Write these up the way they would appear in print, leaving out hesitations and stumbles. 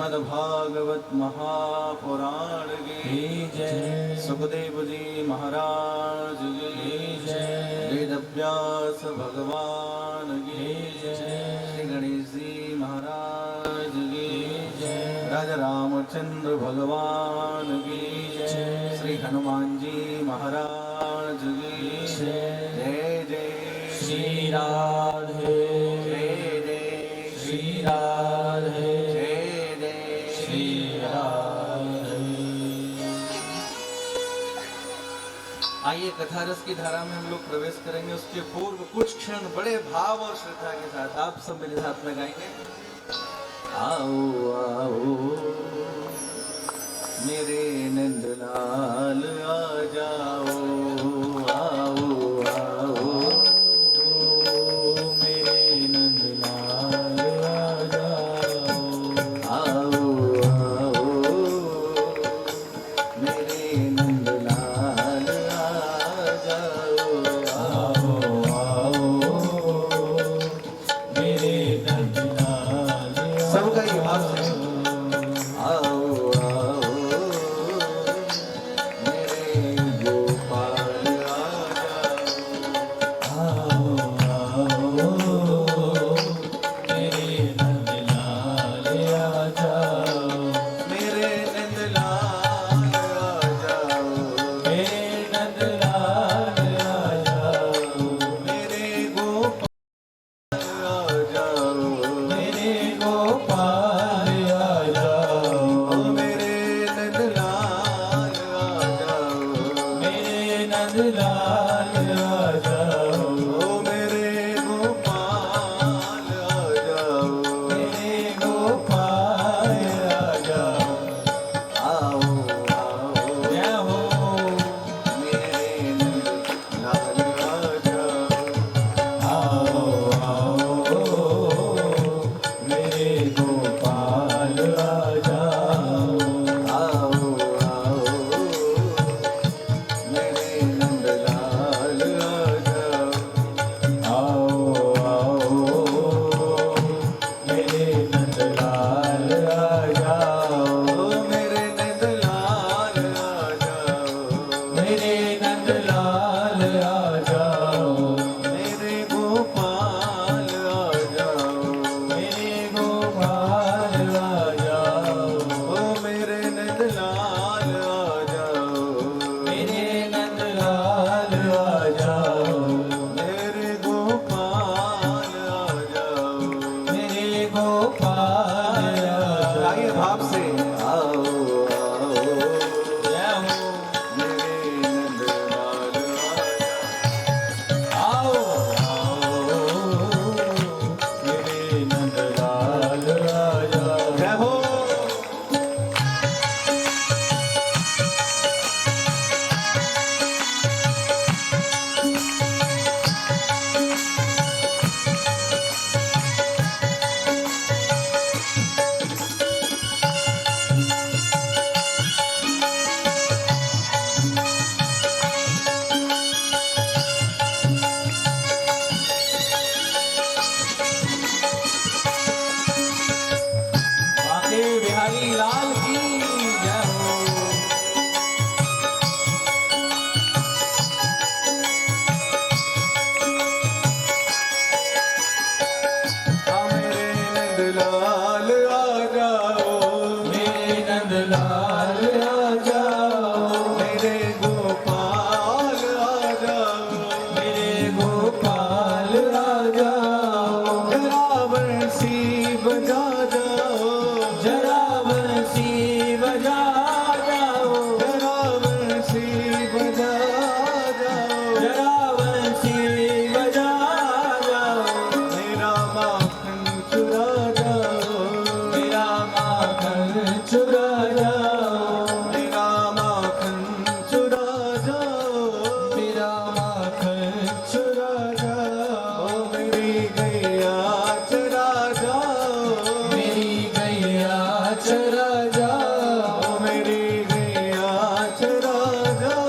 श्रीमद्भागवत महापुराण की जय। सुखदेव जी महाराज की जय। वेदव्यास भगवान की जय। श्री गणेश जी महाराज की जय। राजा रामचंद्र भगवान की जय। श्री हनुमान जी महाराज की जय। जय जय श्री राधे। जय जय श्री राधे। जय जय श्री राधे। आइए कथा रस की धारा में हम लोग प्रवेश करेंगे। उसके पूर्व कुछ क्षण बड़े भाव और श्रद्धा के साथ आप सब मेरे साथ में गाएंगे। आओ आओ मेरे नंदलाल आ जाओ। आओ आओ मेरे नंदलाल आ जाओ। आओ आओ मेरे नंदलाल आ जाओ। आओ आओ मेरे नंदलाल। सबका ये भाव है। आओ आओ मेरे गोपाल आ जाओ। आओ आओ मेरे नंदलाल आ जाओ। मेरे नंदलाल आ जाओ। मेरे नंदलाल आ जाओ। मेरे गोपाल आ जाओ। मेरे गोपाल आ जाओ। मेरे नंदलाल आ जाओ। मेरे नंदलाल आ जाओ। मेरे गोपाल आ जाओ। मेरे गोपाल आ जाओ। आओ आओ जय हो मेरे नंदलाल आ जाओ। आओ आओ मेरे गोपाल आ जाओ। आओ आओ मेरे नंदलाल आ जाओ। आओ आओ मेरे नंदलाल आ जाओ। मेरे नंदलाल आ जाओ। मेरे नंदलाल आ जाओ। मेरे गोपाल आ जाओ। मेरे गोपाल आ जाओ। ओ मेरे नंदलाल आ जाओ। मेरे नंदलाल आ जाओ। मेरे गोपाल आ जाओ। मेरे गोपाल आ जाओ। आइए भाव से आओ आओ जय हो मेरे नंदलाल आ जाओ। आओ आओ मेरे नंदलाल आ जाओ। जय हो बांके बिहारी लाल की जय हो। मेरे नंदलाल आ जाओ। मेरे नंदलाल आ जाओ। मेरे गोपाल आ जाओ। मेरे गोपाल आ जाओ। जरा बंसी बजा जाओ। जरा बंसी बजा जाओ। जरा बंसी बजा जाओ। जरा बंसी बजा जाओ। मेरा माखन चुरा जाओ। मेरा माखन चुरा जाओ। मेरा माखन चुरा जाओ। मेरा माखन चुरा जाओ। मेरी गैया चरा जाओ। मेरी गैया चरा जाओ। मेरी गैया चरा जाओ।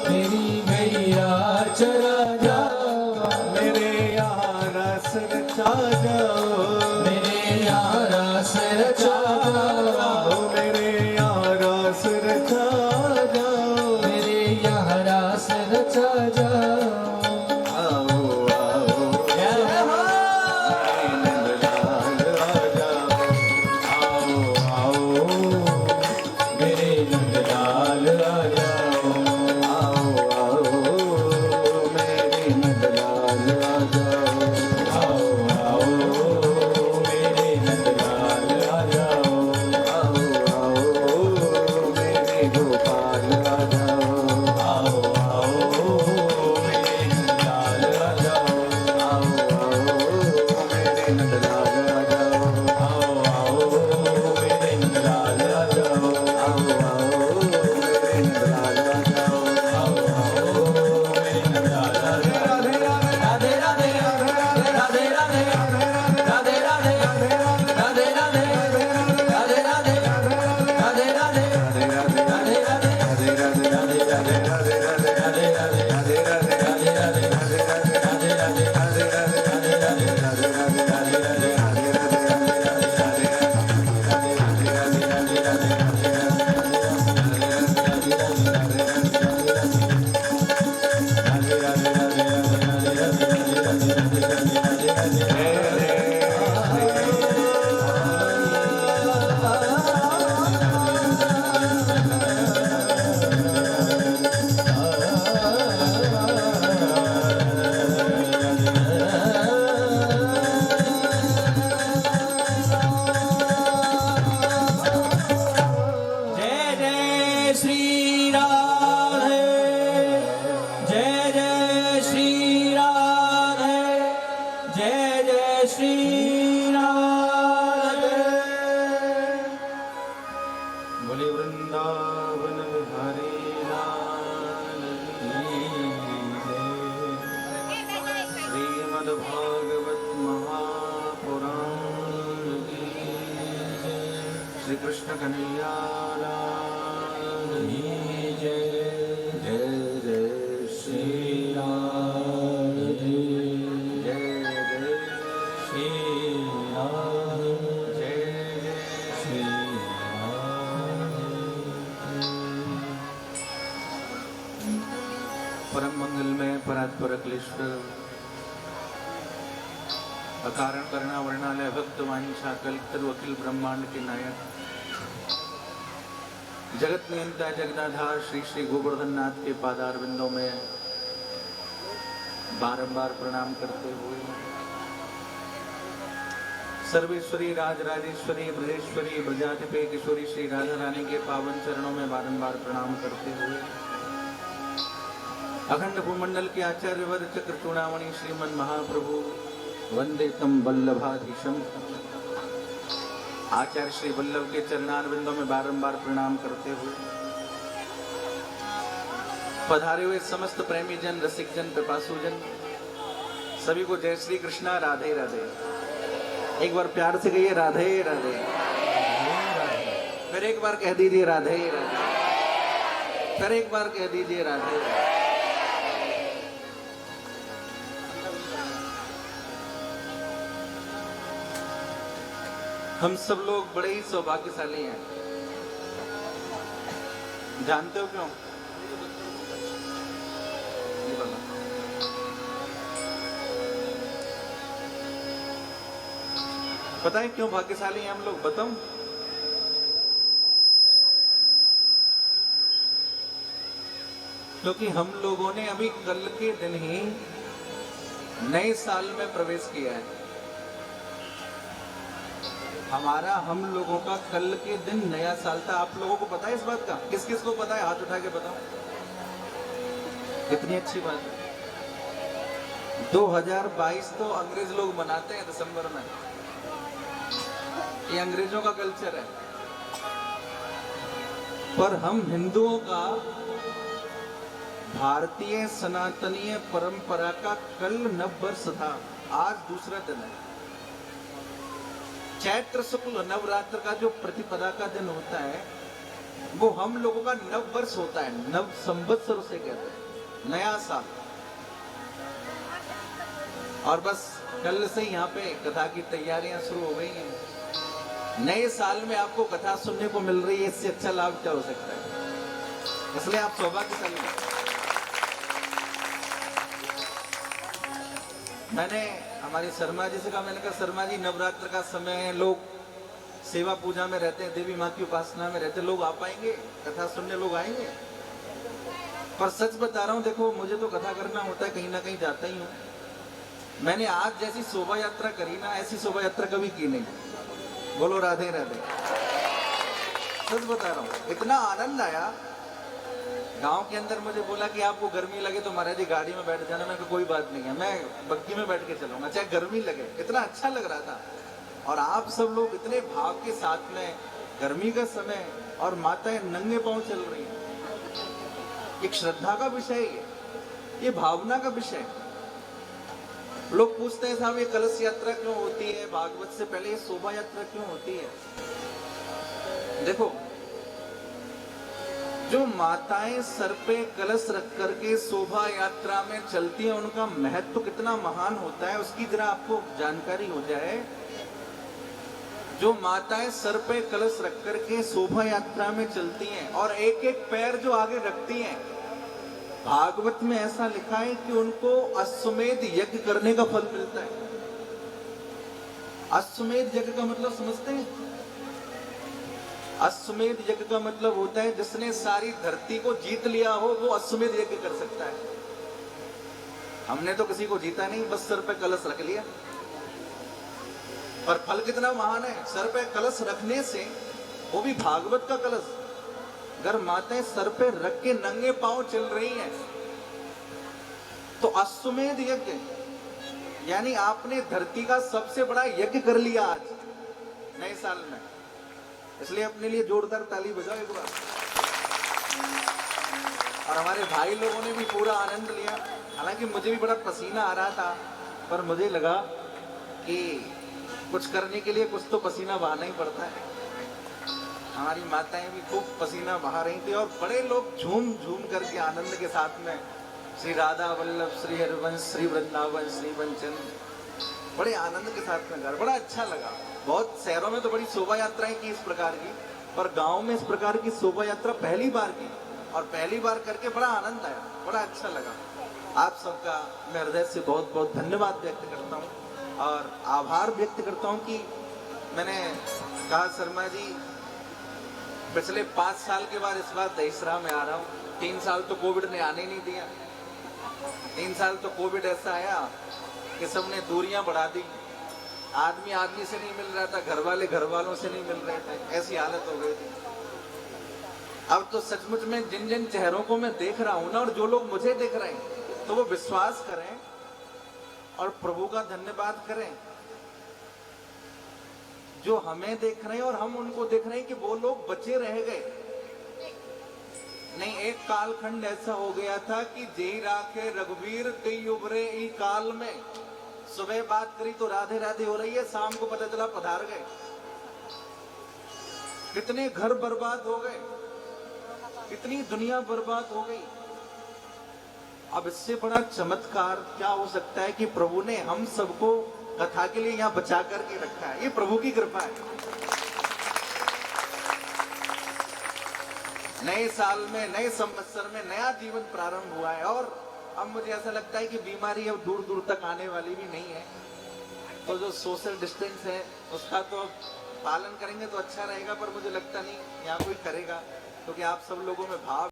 मेरी गैया चरा जाओ। मेरे यार रस रचा जाओ। मेरे यार रस रचा जाओ। नंदलाल आ जाओ, आओ आओ मेरे नंदलाल आ जाओ, आओ आओ मेरे नंदलाल आ जाओ, आओ आओ मेरे नंदलाल आ जाओ। राधे राधे राधे राधे राधे राधे राधे राधे राधे राधे राधे राधे राधे राधे राधे बोले वृंदावन बिहारी लाल की जय। श्रीमद्भागवत महापुराण की जय। श्री कृष्ण कन्हैया लाल की जय। जय जय श्री राम, जय जय श्री राम, जय जय श्री परम मंगल में परात्पर अखिलेश्वर अकारण करना वर्णालय भक्त वांछा कल्पतरु अखिल ब्रह्मांड के नायक जगत नियंता जगदाधार श्री श्री गोवर्धन नाथ के पादार बिंदों में बारंबार प्रणाम करते हुए सर्वेश्वरी राजराजेश्वरी ब्रजेश्वरी ब्रजाधिपे किशोरी श्री राधा रानी के पावन चरणों में बारंबार प्रणाम करते हुए अखंड भूमंडल के आचार्य वर चक्र चूड़ामणि श्रीमन महाप्रभु वंदे तम वल्लभाधीशम आचार्य श्री वल्लभ के चरणारविंदों में बारंबार प्रणाम करते हुए पधारे हुए समस्त प्रेमी जन, रसिक जन, पिपासु जन सभी को जय श्री कृष्णा, राधे राधे। एक बार प्यार से कहिए राधे राधे, फिर एक बार कह दीजिए राधे राधे, फिर एक बार कह दीजिए राधे राधे। हम सब लोग बड़े ही सौभाग्यशाली हैं। जानते हो क्यों? पता है क्यों भाग्यशाली हैं हम लोग? बताऊं? क्योंकि हम लोगों ने अभी कल के दिन ही नए साल में प्रवेश किया है। हमारा हम लोगों का कल के दिन नया साल था। आप लोगों को पता है इस बात का? किस किस को पता है? हाथ उठा के बताओ। कितनी अच्छी बात है। 2022 तो अंग्रेज लोग मनाते हैं दिसंबर में, ये अंग्रेजों का कल्चर है। पर हम हिंदुओं का भारतीय सनातनीय परंपरा का कल नव वर्ष था, आज दूसरा दिन है। चैत्र शुक्ल नवरात्र का जो प्रतिपदा का दिन होता है वो हम लोगों का नव वर्ष होता है। नव संवत्सर उसे कहते हैं, नया साल। और बस कल से यहाँ पे कथा की तैयारियां शुरू हो गई हैं। नए साल में आपको कथा सुनने को मिल रही है, इससे अच्छा लाभ क्या हो सकता है? इसलिए आप सौभाग्यशाली हैं। मैंने हमारे शर्मा जी से कहा, मैंने कहा शर्मा जी नवरात्र का समय है, लोग सेवा पूजा में रहते हैं, देवी माँ की उपासना में रहते हैं, लोग आ पाएंगे कथा सुनने? लोग आएंगे? पर सच बता रहा हूँ, देखो मुझे तो कथा करना होता है, कहीं ना कहीं जाता ही हूँ। मैंने आज जैसी शोभा यात्रा करी ना, ऐसी शोभा यात्रा कभी की नहीं। बोलो राधे राधे। सच बता रहा हूँ, इतना आनंद आया। गांव के अंदर मुझे बोला कि आपको गर्मी लगे तो महाराज जी गाड़ी में बैठ जाना। मैं कहा कोई बात नहीं है, मैं बग्गी में बैठ के चलूंगा चाहे गर्मी लगे। इतना अच्छा लग रहा था। और आप सब लोग इतने भाव के साथ में, गर्मी का समय और माताएं नंगे पांव चल रही हैं। एक श्रद्धा का विषय है, ये भावना का विषय है। लोग पूछते हैं साहब ये कलश यात्रा क्यों होती है, भागवत से पहले ये शोभा यात्रा क्यों होती है। देखो, जो माताएं सर पे कलश रख करके शोभा यात्रा में चलती हैं, उनका महत्व कितना महान होता है उसकी जरा आपको जानकारी हो जाए। जो माताएं सर पे कलश रख करके शोभा यात्रा में चलती हैं और एक एक पैर जो आगे रखती हैं, भागवत में ऐसा लिखा है कि उनको अश्वमेध यज्ञ करने का फल मिलता है। अश्वमेध यज्ञ का मतलब समझते हैं? अश्वमेध यज्ञ का मतलब होता है जिसने सारी धरती को जीत लिया हो वो अश्वमेध यज्ञ कर सकता है। हमने तो किसी को जीता नहीं, बस सर पे कलश रख लिया। पर फल कितना महान है सर पे कलश रखने से, वो भी भागवत का कलश। अगर माताएं सर पे रख के नंगे पांव चल रही हैं तो अश्वमेध यज्ञ यानी आपने धरती का सबसे बड़ा यज्ञ कर लिया आज नए साल में। इसलिए अपने लिए जोरदार ताली बजाओ एक बार। और हमारे भाई लोगों ने भी पूरा आनंद लिया। हालांकि मुझे भी बड़ा पसीना आ रहा था, पर मुझे लगा कि कुछ करने के लिए कुछ तो पसीना बहाना ही पड़ता है। हमारी माताएं भी खूब पसीना बहा रही थी और बड़े लोग झूम झूम करके आनंद के साथ में श्री राधा वल्लभ, श्री हरिवंश, श्री वृंदावन, श्री वंचन, बड़े आनंद के साथ में घर। बड़ा अच्छा लगा। बहुत शहरों में तो बड़ी शोभा यात्राएं की इस प्रकार की, पर गांव में इस प्रकार की शोभा यात्रा पहली बार की और पहली बार करके बड़ा आनंद आया, बड़ा अच्छा लगा। आप सबका मैं हृदय से बहुत बहुत धन्यवाद व्यक्त करता हूँ और आभार व्यक्त करता हूँ कि मैंने कहा शर्मा जी पिछले 5 साल के बाद इस बार दहीसरा में आ रहा हूँ। 3 साल तो कोविड ने आने नहीं दिया। 3 साल तो कोविड ऐसा आया कि सबने दूरियां बढ़ा दी। आदमी आदमी से नहीं मिल रहा था, घर वाले घर वालों से नहीं मिल रहे थे, ऐसी हालत हो गई थी। अब तो सचमुच में जिन जिन चेहरों को मैं देख रहा हूं ना, और जो लोग मुझे देख रहे हैं, तो वो विश्वास करें और प्रभु का धन्यवाद करें जो हमें देख रहे हैं और हम उनको देख रहे हैं कि वो लोग बचे रह गए। नहीं, एक कालखंड ऐसा हो गया था कि जेई राखे रघुवीर तेई उबरे ई काल में। सुबह बात करी तो राधे राधे हो रही है, शाम को पता चला पधार गए। कितने घर बर्बाद हो गए, कितनी दुनिया बर्बाद हो गई। अब इससे बड़ा चमत्कार क्या हो सकता है कि प्रभु ने हम सबको कथा के लिए यहाँ बचा करके रखा है। ये प्रभु की कृपा है। नए साल में, नए संवत्सर में नया जीवन प्रारंभ हुआ है और अब मुझे ऐसा लगता है कि बीमारी अब दूर दूर तक आने वाली भी नहीं है। तो जो सोशल डिस्टेंस है उसका तो पालन करेंगे तो अच्छा रहेगा, पर मुझे लगता नहीं यहाँ कोई करेगा, क्योंकि आप सब लोगों में भाव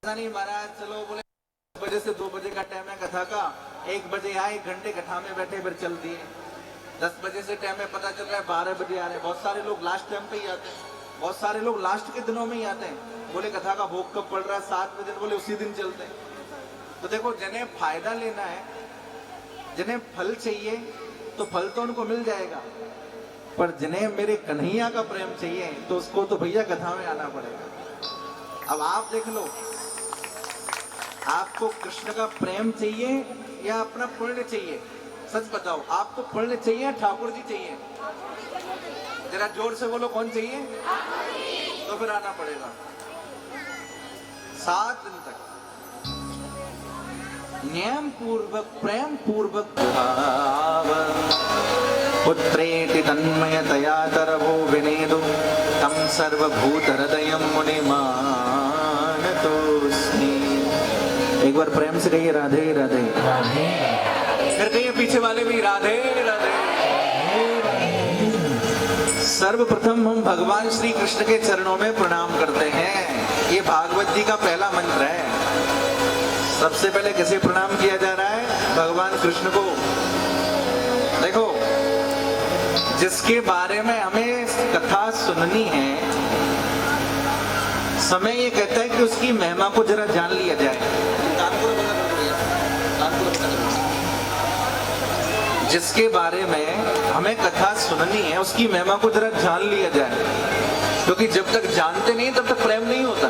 ऐसा नहीं महाराज चलो बोले 10 बजे से 2 बजे का टाइम है कथा का, 1 बजे आए, 1 घंटे कथा में बैठे फिर चल दिए। 10 बजे से टाइम है, पता चल रहा है 12 बजे आ रहे हैं। बहुत सारे लोग लास्ट टाइम पे ही आते हैं, बहुत सारे लोग लास्ट के दिनों में ही आते हैं। बोले कथा का भोग कब पड़ रहा है, 7 बजे, बोले उसी दिन चलते हैं। तो देखो जिन्हें फायदा लेना है, जिन्हें फल चाहिए तो फल तो उनको मिल जाएगा, पर जिन्हें मेरे कन्हैया का प्रेम चाहिए तो उसको तो भैया कथा में आना पड़ेगा। अब आप देख लो, आपको कृष्ण का प्रेम चाहिए या अपना पुण्य चाहिए? सच बताओ, आपको पुण्य चाहिए या ठाकुर जी चाहिए? जरा जोर से बोलो, कौन चाहिए? तो फिर आना पड़ेगा 7 दिन तक नियम पूर्वक प्रेम पूर्वक भाव पुत्रेति तन्मयतया तरवो विनेदु तम सर्वभूत हृदयं मुनिमानतोस्मि। एक बार प्रेम से कहिए राधे राधे, फिर कहिए पीछे वाले भी राधे राधे। सर्वप्रथम हम भगवान श्री कृष्ण के चरणों में प्रणाम करते हैं। ये भागवत जी का पहला मंत्र है। सबसे पहले किसे प्रणाम किया जा रहा है? भगवान कृष्ण को। देखो, जिसके बारे में हमें कथा सुननी है, समय ये कहता है कि उसकी महिमा को जरा जान लिया जाए। जिसके बारे में हमें कथा सुननी है, उसकी महिमा को जरा जान लिया जाए, क्योंकि जब तक जानते नहीं तब तक प्रेम नहीं होता।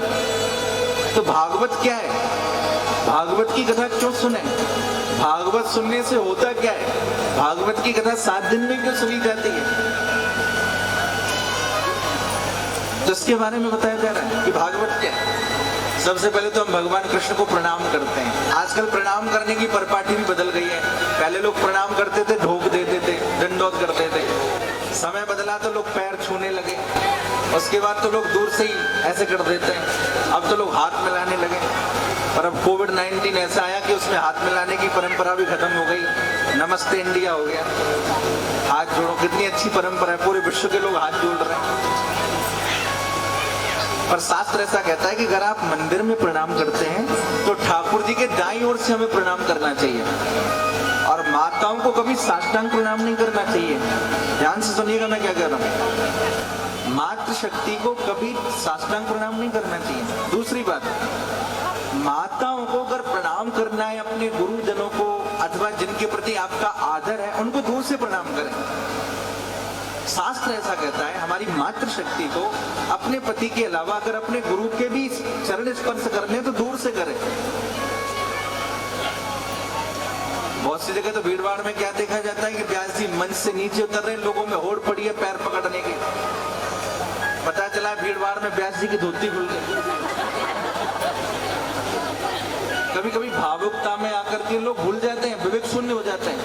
तो भागवत क्या है? भागवत की कथा क्यों सुने? भागवत सुनने से होता क्या है? भागवत की कथा 7 दिन में क्यों सुनी जाती है? तो इसके बारे में बताया जा रहा है कि भागवत क्या है। सबसे पहले तो हम भगवान कृष्ण को प्रणाम करते हैं। आजकल प्रणाम करने की परिपाटी भी बदल गई है। पहले लोग प्रणाम करते थे, ढोक देते थे, दंडौत करते थे। समय बदला तो लोग पैर छूने लगे, उसके बाद तो लोग दूर से ही ऐसे कर देते हैं। अब तो लोग हाथ मिलाने लगे। और अब कोविड-19 ऐसा आया कि उसमें हाथ मिलाने की परंपरा भी खत्म हो गई। नमस्ते इंडिया हो गया, हाथ जोड़ो। कितनी अच्छी परंपरा है, पूरे विश्व के लोग हाथ जोड़ रहे हैं। पर शास्त्र ऐसा कहता है कि अगर आप मंदिर में प्रणाम करते हैं तो ठाकुर जी के दाईं ओर से हमें प्रणाम करना चाहिए, और माताओं को कभी साष्टांग प्रणाम नहीं करना चाहिए। ध्यान से सुनिएगा मैं क्या कह रहा हूँ। मातृशक्ति को कभी साष्टांग प्रणाम नहीं करना चाहिए। दूसरी बात, माताओं को अगर प्रणाम करना है अपने गुरुजनों को, अथवा जिनके प्रति आपका आदर है, उनको दूर से प्रणाम करें। शास्त्र ऐसा कहता है हमारी मातृशक्ति को अपने पति के अलावा अगर अपने गुरु के भी चरण स्पर्श करने तो दूर से करें। बहुत सी जगह तो भीड़ भाड़ में क्या देखा जाता है कि व्यास जी मंच से नीचे उतर रहे, लोगों में होड़ पड़ी है पैर पकड़ने की। पता चला भीड़ भाड़ में व्यास जी की धोती खुल गई। कभी कभी भावुकता में आकर के लोग भूल जाते हैं, विवेक शून्य हो जाते हैं।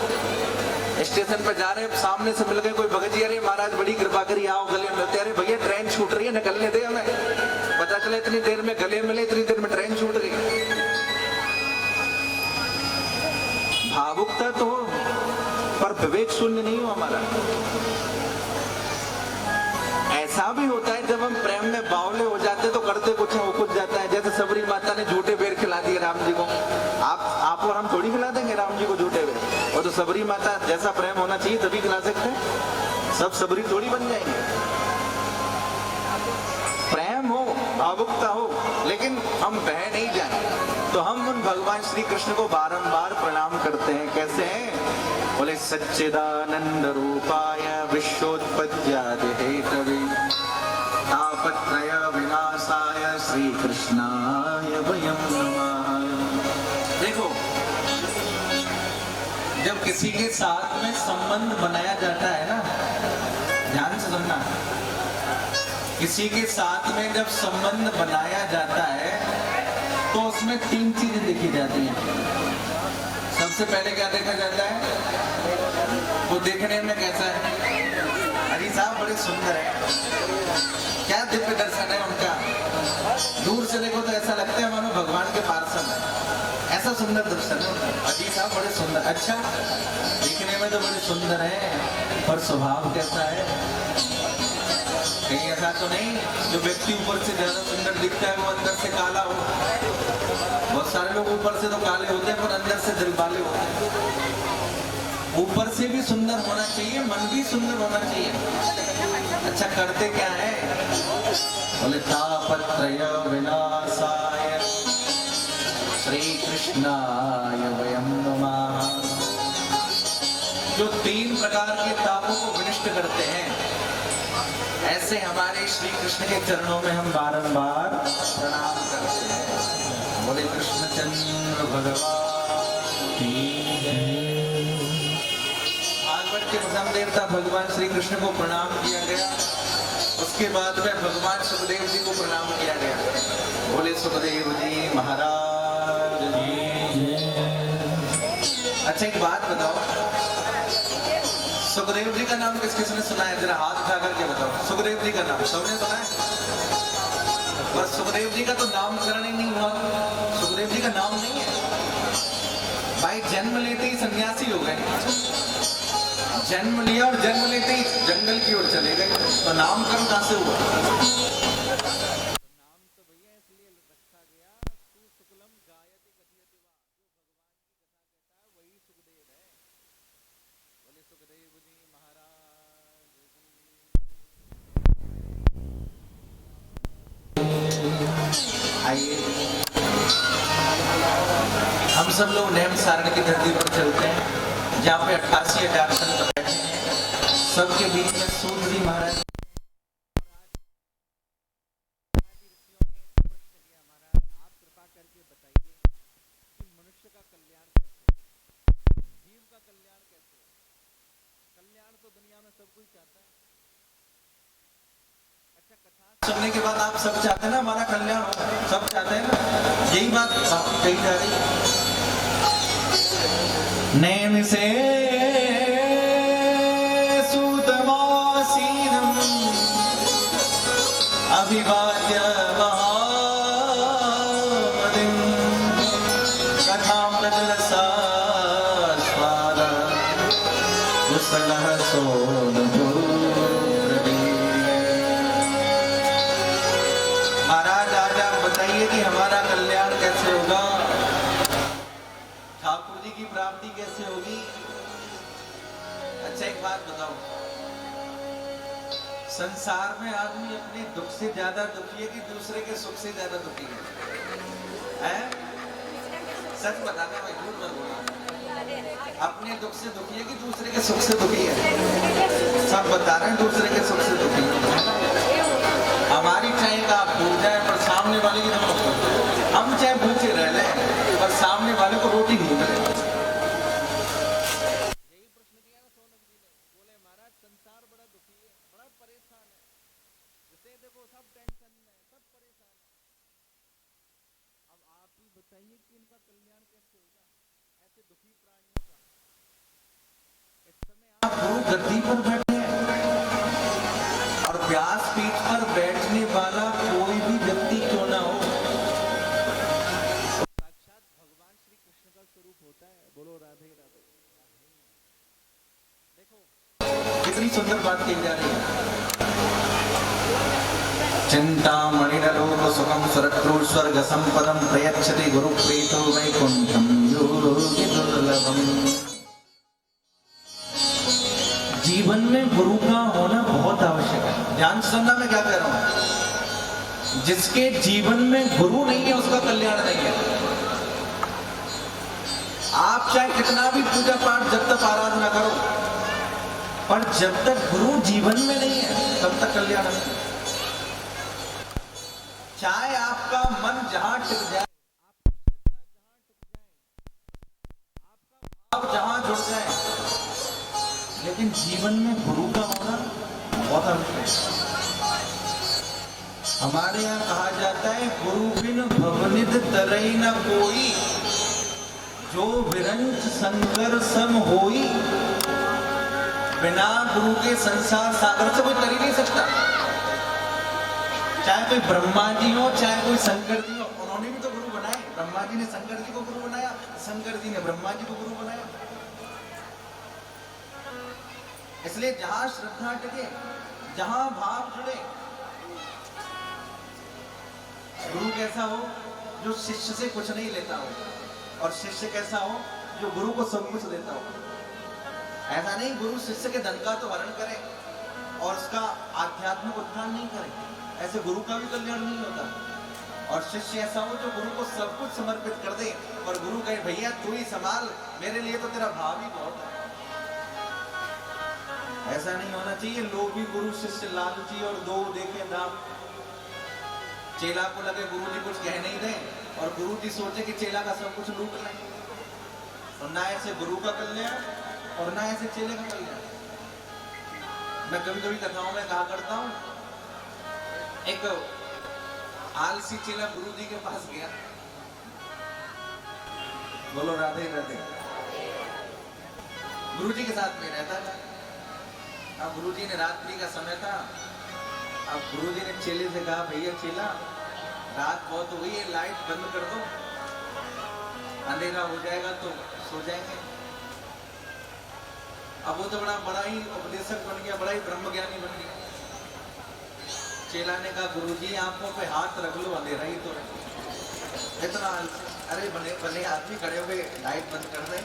स्टेशन पर जा रहे हैं, सामने से मिल गए कोई भगत जी, अरे महाराज बड़ी कृपा करिए, आओ गले मिलते। अरे भैया ट्रेन छूट रही है, निकलने दे हमें। पता चला इतनी देर में गले मिले, इतनी देर में ट्रेन छूट गई। भावुकता तो हो, पर विवेक शून्य नहीं हो हमारा। ऐसा भी होता है जब हम प्रेम में बावले हो जाते तो करते कुछ है, वो कुछ जाता है। जैसे सबरी माता ने झूठे बेर खिला दिए राम जी को। आप और हम थोड़ी खिला देंगे राम जी को झूठे बेर। और तो सबरी माता जैसा प्रेम होना चाहिए तभी खिला सकते हैं। सब सबरी थोड़ी बन जाएंगे। प्रेम हो, भावुकता हो, लेकिन हम बह नहीं जाए तो हम उन भगवान श्री कृष्ण को बारंबार प्रणाम करते हैं। कैसे हैं? बोले सच्चिदानंद रूपाय विश्वोत्पत्त्यादि हेतवे तापत्रय विनाशाय श्री कृष्णाय वयं नमः। देखो, जब किसी के साथ में संबंध बनाया जाता है ना, ध्यान से सुनना, किसी के साथ में जब संबंध बनाया जाता है तो उसमें 3 चीजें देखी जाती हैं। सबसे पहले क्या देखा जाता है? वो देखने में कैसा है? हरी साहब बड़े सुंदर है, क्या दिव्य दर्शन है उनका। दूर से देखो तो ऐसा लगता है मानो भगवान के पार्षद है, ऐसा सुंदर दर्शन है। हरी साहब बड़े सुंदर, अच्छा दिखने में तो बड़े सुंदर है, पर स्वभाव कैसा है? कहीं ऐसा तो नहीं जो व्यक्ति ऊपर से ज्यादा सुंदर दिखता है वो अंदर से काला हो। बहुत सारे लोग ऊपर से तो काले होते हैं पर अंदर से दिल वाले होते हैं। ऊपर से भी सुंदर होना चाहिए, मन भी सुंदर होना चाहिए। अच्छा करते क्या है? बोले तापत्रय विनाशाय श्री कृष्णाय वयं नमः। जो 3 प्रकार के तापों को विनष्ट करते हैं, ऐसे हमारे श्री कृष्ण के चरणों में हम बारंबार प्रणाम करते हैं। बोले कृष्णचंद्र भगवान भागवत के प्रथम देवता भगवान श्री कृष्ण को प्रणाम किया गया। उसके बाद में भगवान सुखदेव जी को प्रणाम किया गया। बोले सुखदेव जी महाराज जी। अच्छा एक बात बताओ, सुखदेव जी का नाम किस किसने सुना है? जरा हाथ उठा करके बताओ। सुखदेव जी का नाम सबने सुना है? पर सुखदेव जी का तो नामकरण ही नहीं हुआ। सुखदेव जी का नाम नहीं है भाई। जन्म लेते ही सन्यासी हो गए। जन्म लिया और जन्म लेते ही जंगल की ओर चले गए, तो नामकरण कहां से हुआ? नाम तो भैया इसलिए रखा गया, सुशुक्लम गायति कथयति वा। जो भगवान की कथा कहता है वही सुखदेव है। बोले सुखदेव जी महाराज जी। आइए हम सब लोग नेम सारण की धरती पर चलते हैं, जहाँ पे 88 हजार संत बैठे हैं। सबके बीच में सूत जी महाराज आप कृपा करके बताइए कि मनुष्य का कल्याण कैसे, जीव का कल्याण कैसे? कल्याण तो दुनिया में सब कोई चाहता है। अच्छा कथा सुनने के बाद आप सब चाहते हैं ना हमारा कल्याण हो, सब चाहते हैं ना? यही बात कही जा रही है। नैन से सूतमासीनम् अभिवाद्य महामतिम् कथामृतरसास्वाद कुशलः महाराज आज आप बताइए कि हमारा कल्याण कैसे होगा, ठाकुर जी की प्राप्ति कैसे होगी? अच्छा एक बात बताओ, संसार में आदमी अपने दुख से ज्यादा दुखी है कि दूसरे के सुख से ज्यादा दुखी है? सच बताना भाई, झूठ मत बोलना। अपने दुख से दुखी है कि दूसरे के सुख से दुखी है? सब बता रहे हैं दूसरे के सुख से दुखी है। हमारी चाहे का आप भूल जाए पर सामने वाले की तो हम चाहे भूखे रह लें पर सामने वाले को रोटी नहीं मिले। यही प्रश्न किया ना सोनक जी ने। बोले महाराज संसार बड़ा दुखी है, बड़ा परेशान है, जिसे देखो सब टेंशन में, सब परेशान है। अब आप ही बताइए कि इनका कल्याण कैसे होगा, ऐसे दुखी प्राणियों का। इस समय आप गुरु गद्दी पर बैठे हैं और व्यास पीठ पर बैठने वाला कोई भी व्यक्ति क्यों ना हो, साक्षात भगवान श्री कृष्ण का स्वरूप होता है। बोलो राधे राधे। देखो कितनी सुंदर बात कही जा रही है। चिंतामणिरलोक सुखम सुरत्रो स्वर्ग संपदम प्रयच्छति गुरु प्रीतो वैकुंठम योगी दुर्लभम। जीवन में गुरु का होना बहुत आवश्यक है। ध्यान सुनना मैं क्या कह रहा हूं। जिसके जीवन में गुरु नहीं है उसका कल्याण नहीं है। आप चाहे कितना भी पूजा पाठ जब तक आराधना करो, पर जब तक गुरु जीवन में नहीं है तब तक कल्याण नहीं। चाहे आपका मन जहां टिक जाए, आपका भाव जहां जुड़ जाए, लेकिन जीवन में गुरु का होना बहुत आवश्यक है। हमारे यहाँ कहा जाता है गुरु बिन भवनिध तरई न कोई, जो विरंच संकर सम होई। बिना गुरु के संसार सागर से कोई तर ही नहीं सकता। चाहे कोई ब्रह्मा जी हो चाहे कोई शंकर जी हो, उन्होंने भी तो गुरु बनाए। ब्रह्मा जी ने शंकर जी को गुरु बनाया, शंकर जी ने ब्रह्मा जी को गुरु बनाया। इसलिए जहां श्रद्धा टिके, जहां भाव जुड़े, गुरु कैसा हो? जो शिष्य से कुछ नहीं लेता हो, और शिष्य कैसा हो? जो गुरु को सब कुछ देता हो। ऐसा नहीं गुरु शिष्य के धन का तो हरण करे और उसका आध्यात्मिक उत्थान नहीं करे, ऐसे गुरु का भी कल्याण नहीं होता। और शिष्य ऐसा हो जो गुरु को सब कुछ समर्पित कर दे और गुरु कहे भैया तू ही संभाल, मेरे लिए तो तेरा भाव ही बहुत है। ऐसा नहीं होना चाहिए। लोभी गुरु शिष्य लालची और दो देखे दाम। चेला को लगे गुरु जी कुछ कह नहीं दे और गुरु जी सोचे कि चेला का सब कुछ लूट ले, और ना ऐसे गुरु का कल्याण और ना ऐसे चेले का कल्याण। मैं कभी कभी कथाओं में कहा करता हूं, एक आलसी चेला गुरु जी के पास गया, बोलो राधे राधे, गुरु जी के साथ में रहता था। अब गुरु जी ने रात्रि का समय था, अब गुरु जी ने चेले से कहा भैया चेला रात बहुत हुई है, लाइट बंद कर दो, अंधेरा हो जाएगा तो सो जाएंगे। अब वो तो बड़ा ही उपदेशक बन गया, बड़ा ही ब्रह्मज्ञानी बन गया। चेला ने कहा गुरुजी आंखों पे हाथ रख लो, अंधेरा ही तो है। इतना अरे भले आदमी खड़े हो गए, लाइट बंद कर दे,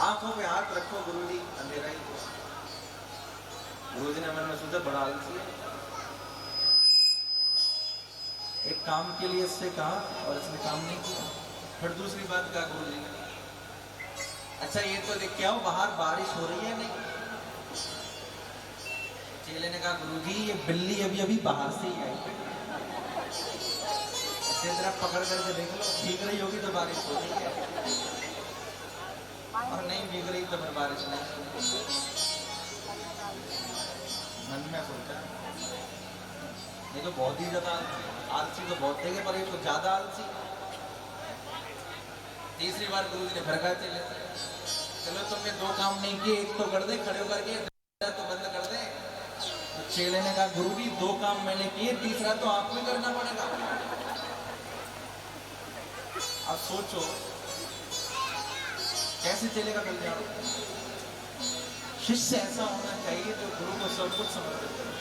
आंखों पे हाथ रखो गुरुजी, अंधेरा ही तो। गुरुजी ने मन में सोचा बड़ा आलसी है, एक काम के लिए इससे कहा और इसने काम नहीं किया। फिर दूसरी बात कहा गुरुजी ने, अच्छा ये तो देख के आओ बाहर बारिश हो रही है नहीं। चेले ने कहा गुरुजी ये बिल्ली अभी अभी बाहर से ही आई, जरा पकड़ करके देख लो, भीग रही होगी तो बारिश हो रही है, और नहीं भीग रही तो फिर बारिश नहीं। मन में सोचा ये तो बहुत ही ज्यादा आलसी तो बहुत देंगे, पर ये तो ज्यादा आलसी। तीसरी बार गुरु जी ने फिर कहा चलो तुमने दो काम नहीं किए, एक तो कर दे, खड़े होकर के तो बंद कर दे। तो चेले ने कहा गुरु जी दो काम मैंने किए, तीसरा तो आपको ही करना पड़ेगा। अब सोचो कैसे चेले का कल्याण। शिष्य ऐसा होना चाहिए जो गुरु को सब कुछ समर्पित करे,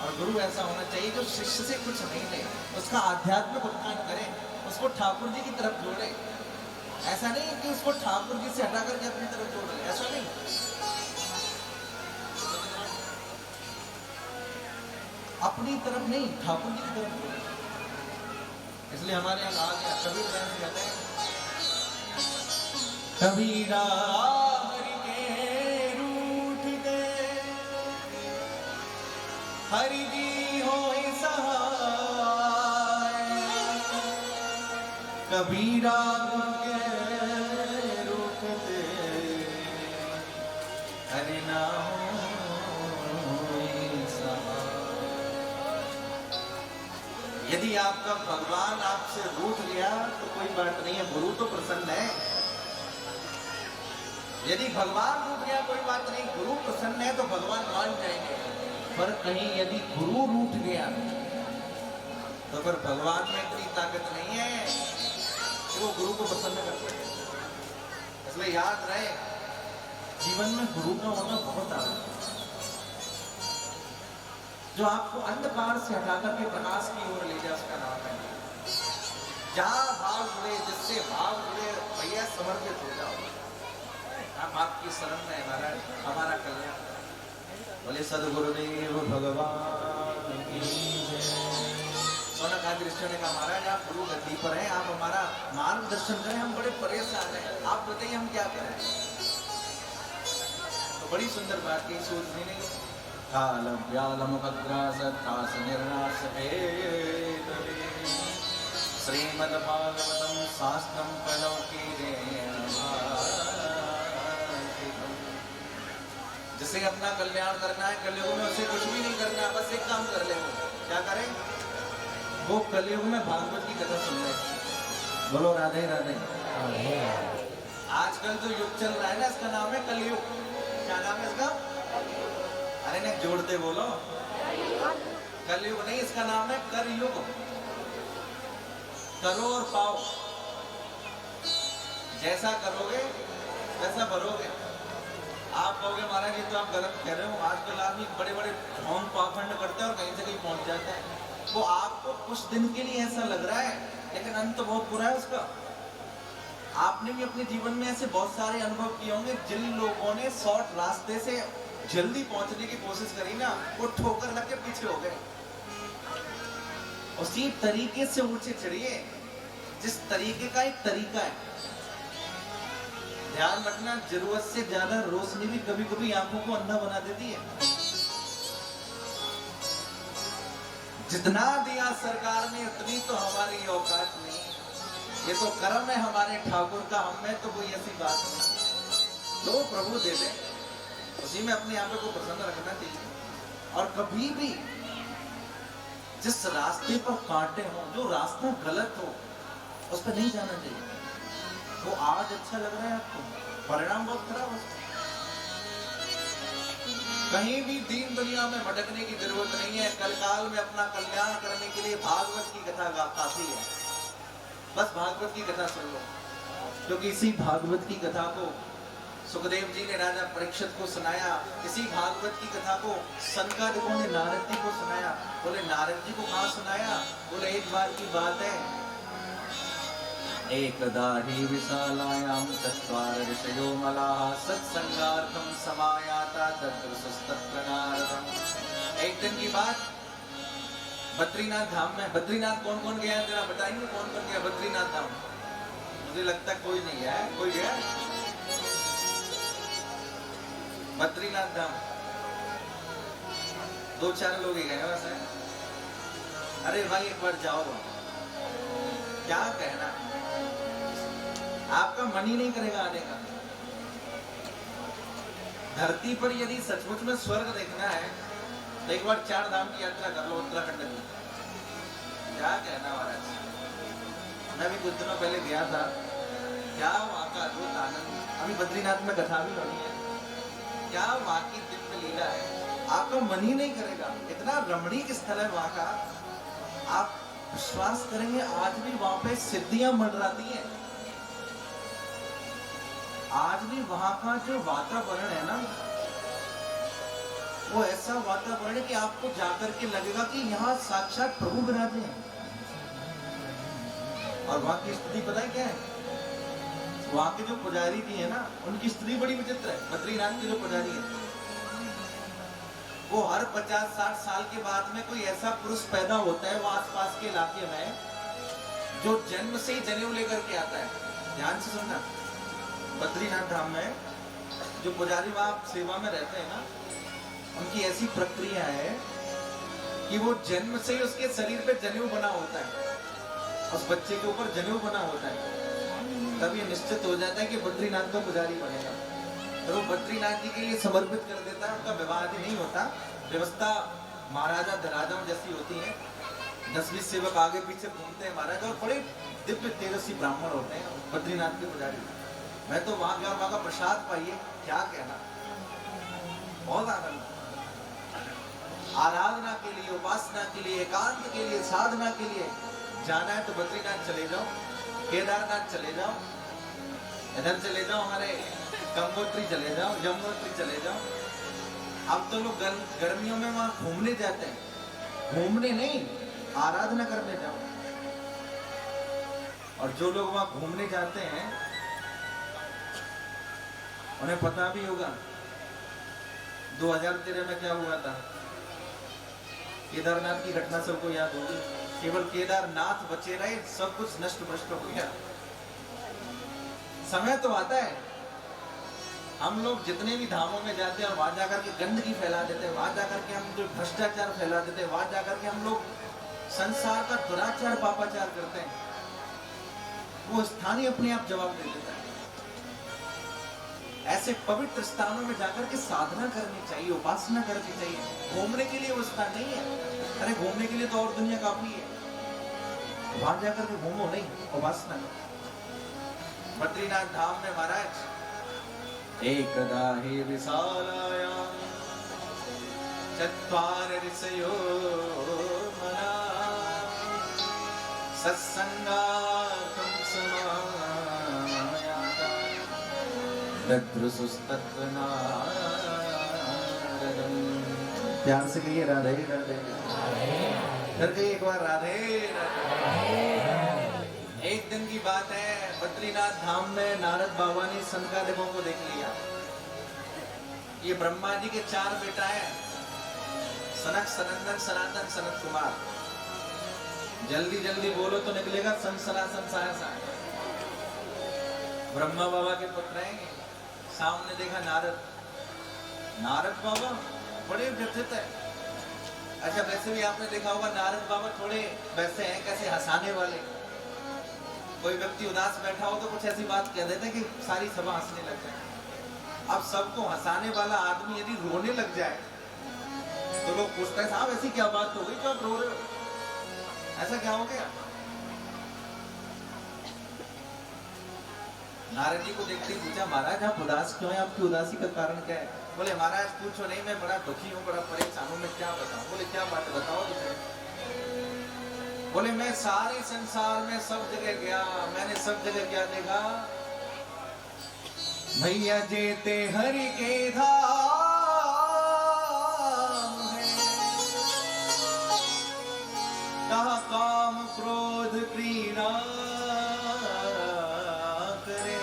और गुरु ऐसा होना चाहिए जो शिष्य से कुछ नहीं ले, उसका आध्यात्मिक उत्थान करे, उसको ठाकुर जी की तरफ जोड़े। ऐसा नहीं कि उसको ठाकुर जी से हटा करके अपनी तरफ जोड़े, ऐसा नहीं। अपनी तरफ नहीं, ठाकुर जी की तरफ जोड़े। इसलिए हमारे यहाँ कहा गया, कबीर जयंती कहते हैं कबीरा हरि के रूठ दे, हरि जी होए सहाय, कबीरा गुरु के रूठ दे, हरि नाम होए सहाय। यदि आपका भगवान आपसे रूठ गया तो कोई बात नहीं है, गुरु तो प्रसन्न है। यदि भगवान रूठ गया कोई बात नहीं, गुरु प्रसन्न है तो भगवान मान जाएंगे। पर कहीं यदि गुरु रूठ गया तो फिर भगवान में इतनी ताकत नहीं है कि वो गुरु को प्रसन्न कर सके। इसलिए याद रहे जीवन में गुरु का होना बहुत आवश्यक है, जो आपको अंधकार से हटा करके प्रकाश की ओर ले जाए, उसका नाम है। जहां भाव जुड़े, जिससे भाव जुड़े, भैया समर्पित हो जाओ, हम आपकी शरण में महाराज, हमारा कल्याण। बोले सदगुरुदेव भगवान की जय। सोनक आदि ऋषियों ने कहा महाराज आप गुरु गद्दी पर हैं, आप हमारा मार्गदर्शन करें, हम बड़े परेशान हैं, आप बताइए हम क्या करें। तो बड़ी सुंदर बात की सोचनी नहीं। कालम व्यालम भद्रास निर्नाश श्रीमद्भागवतम शास्त्रम प्रलौकिरेण। जिसे अपना कल्याण करना है कलयुग में, उसे कुछ भी नहीं करना, बस एक काम कर ले। क्या करें? वो कलयुग में भागवत की कथा सुन ले। बोलो राधे राधे। आजकल जो युग चल रहा है ना, इसका नाम है कलयुग। क्या नाम है इसका? अरे नहीं जोड़ते बोलो, कलयुग नहीं, इसका नाम है करयुग। करो और पाओ, जैसा करोगे वैसा भरोगे। आप कहोगे महाराज ये तो आप गलत कह रहे हो, आजकल आदमी बड़े बड़े ढोंग पाखंड करते हैं और कहीं से कहीं पहुंच जाते हैं। वो आपको कुछ दिन के लिए ऐसा लग रहा है, लेकिन अंत बहुत बुरा है उसका। आपने भी अपने जीवन में ऐसे बहुत सारे अनुभव किए होंगे, जिन लोगों ने शॉर्ट रास्ते से जल्दी पहुंचने की कोशिश करी ना, वो ठोकर लग के पीछे हो गए। उसी तरीके से ऊंचे चढ़िए जिस तरीके का एक तरीका है। ध्यान रखना, जरूरत से ज्यादा रोशनी भी कभी कभी आंखों को अंधा बना देती है। जितना दिया सरकार ने उतनी तो हमारी औकात नहीं, ये तो कर्म है हमारे ठाकुर का, हमें तो कोई ऐसी बात नहीं। तो प्रभु दे दे, उसी में अपने आप को प्रसन्न रखना चाहिए। और कभी भी जिस रास्ते पर कांटे हो, जो रास्ता गलत हो, उस पर नहीं जाना चाहिए। वो आज अच्छा लग रहा है आपको, परिणाम बहुत खराब हो सकता है। कहीं भी दीन दुनिया में भटकने की जरूरत नहीं है। कल काल में अपना कल्याण करने के लिए भागवत की कथा काफी है। बस भागवत की कथा सुन लो, क्योंकि इसी भागवत की कथा को सुखदेव जी ने राजा परीक्षित को सुनाया। इसी भागवत की कथा को सनकादिकों ने नारद जी को सुनाया। बोले नारद जी को कहाँ सुनाया? बोले एक बार की बात है, एकदा हि विशालायां चत्वार ऋषयो मलाः सत्संगार्थं समायाता तत्र नारदम्। एक दिन की बात, बद्रीनाथ धाम में। बद्रीनाथ कौन कौन गया है, जरा बताएंगे कौन कौन गया बद्रीनाथ धाम? मुझे लगता है कोई नहीं है। कोई गया बद्रीनाथ धाम? 2-4 लोग ही गए वैसे। अरे भाई एक बार जाओ, क्या कहना, आपका मन ही नहीं करेगा आने का। धरती पर यदि सचमुच में स्वर्ग देखना है तो एक बार 4 धाम की यात्रा कर लो उत्तराखंड में। क्या कहना महाराज, मैं भी कुछ दिनों पहले गया था, क्या वहां का अद्भुत आनंद। अभी बद्रीनाथ में कथा भी होनी है, क्या वहां की दिव्य लीला है, आपका मन ही नहीं करेगा। इतना रमणीक स्थल है वहां का, आप विश्वास करेंगे आज भी वहां पे सिद्धियां मंडराती हैं। आज भी वहां का जो वातावरण है ना, वो ऐसा वातावरण है कि आपको जाकर के लगेगा कि यहाँ साक्षात प्रभु विराजे हैं। और वहां की स्थिति पता है क्या है? वहां के जो पुजारी भी है ना, उनकी स्थिति बड़ी विचित्र है। बद्रीनाथ के जो पुजारी है, वो हर 50-60 साल के बाद में कोई ऐसा पुरुष पैदा होता है वो आसपास के इलाके में, जो जन्म से ही जनेऊ लेकर के आता है। ध्यान से सुनना, बद्रीनाथ धाम में जो पुजारी वहां सेवा में रहते हैं ना, उनकी ऐसी प्रक्रिया है कि वो जन्म से ही उसके शरीर पे जनेऊ बना होता है, उस बच्चे के ऊपर जनेऊ बना होता है। तब ये निश्चित हो जाता है कि बद्रीनाथ का पुजारी बनेगा। तो वो बद्रीनाथ जी के लिए समर्पित कर देता है। उनका विवाह आदि नहीं होता, व्यवस्था महाराजा धराजाओं जैसी होती है। 10-20 सेवक आगे पीछे घूमते हैं महाराज, और बड़े दिव्य तेजस्वी ब्राह्मण होते हैं बद्रीनाथ के पुजारी। मैं तो वहां गया, वहां का प्रसाद पाइए, क्या कहना, बहुत आनंद। आराधना के लिए, उपासना के लिए, एकांत के लिए, साधना के लिए जाना है तो बद्रीनाथ चले जाओ, केदारनाथ चले जाओ, इधर चले जाओ, हमारे गंगोत्री चले जाओ, यमुनोत्री चले जाओ। अब तो लोग गर्मियों में वहां घूमने जाते हैं, घूमने नहीं, आराधना करने जाओ। और जो लोग वहां घूमने जाते हैं उन्हें पता भी होगा 2013 में क्या हुआ था। केदारनाथ की घटना सबको याद होगी। केवल केदारनाथ बचे रहे, सब कुछ नष्ट भ्रष्ट हो गया। समय तो आता है, हम लोग जितने भी धामों में जाते हैं और वहां जाकर के गंदगी फैला देते हैं, वहां जाकर के हम जो भ्रष्टाचार फैला देते हैं, वहां जाकर के हम लोग संसार का दुराचार पापाचार करते हैं, वो स्थान ही अपने आप जवाब दे देता है। ऐसे पवित्र स्थानों में जाकर के साधना करनी चाहिए, उपासना करनी चाहिए। घूमने के लिए वो स्थान नहीं है। अरे घूमने के लिए तो और दुनिया काफी है, वहां जाकर के घूमो नहीं, उपासना करो। बद्रीनाथ धाम में महाराज एकदा हि विशालायां चत्वार ऋषयो मलाः सत्संगार्थं समायाता दद्रुसुस्तत्र नारदम्। प्यार से कहिए राधे राधे। करके एक बार राधे राधे। एक दिन की बात है, बद्रीनाथ धाम में नारद बाबा ने सनकादिकों को देख लिया। ये ब्रह्मा जी के 4 बेटा हैं, सनक, सनंदन, सनातन, सनत कुमार। जल्दी जल्दी बोलो तो निकलेगा सन सनातन साय। ब्रह्मा बाबा के पुत्र हैं। सामने देखा नारद। नारद बाबा बड़े व्यथित है। अच्छा, वैसे भी आपने देखा होगा नारद बाबा थोड़े वैसे हैं, कैसे हंसाने वाले। कोई व्यक्ति उदास बैठा हो तो कुछ ऐसी बात कह देते हैं कि सारी सभा हंसने लग जाए। अब सबको हंसाने वाला आदमी यदि रोने लग जाए तो लोग पूछते हैं, साहब ऐसी क्या बात हो गई जो आप रो रहे हो, ऐसा क्या हो गया? नारद जी को देखते ही पूछा, महाराज आप उदास क्यों हैं, आपकी उदासी का कारण क्या है? बोले महाराज पूछो नहीं, मैं बड़ा दुखी हूँ, बड़ा परेशान हूँ, मैं क्या बताऊं? बोले क्या बात बताओ तुझे। बोले मैं सारे संसार में सब जगह गया, मैंने सब जगह क्या देखा, भैया जेते हरि के धाम है, कहा काम क्रोध क्रीड़ा करे,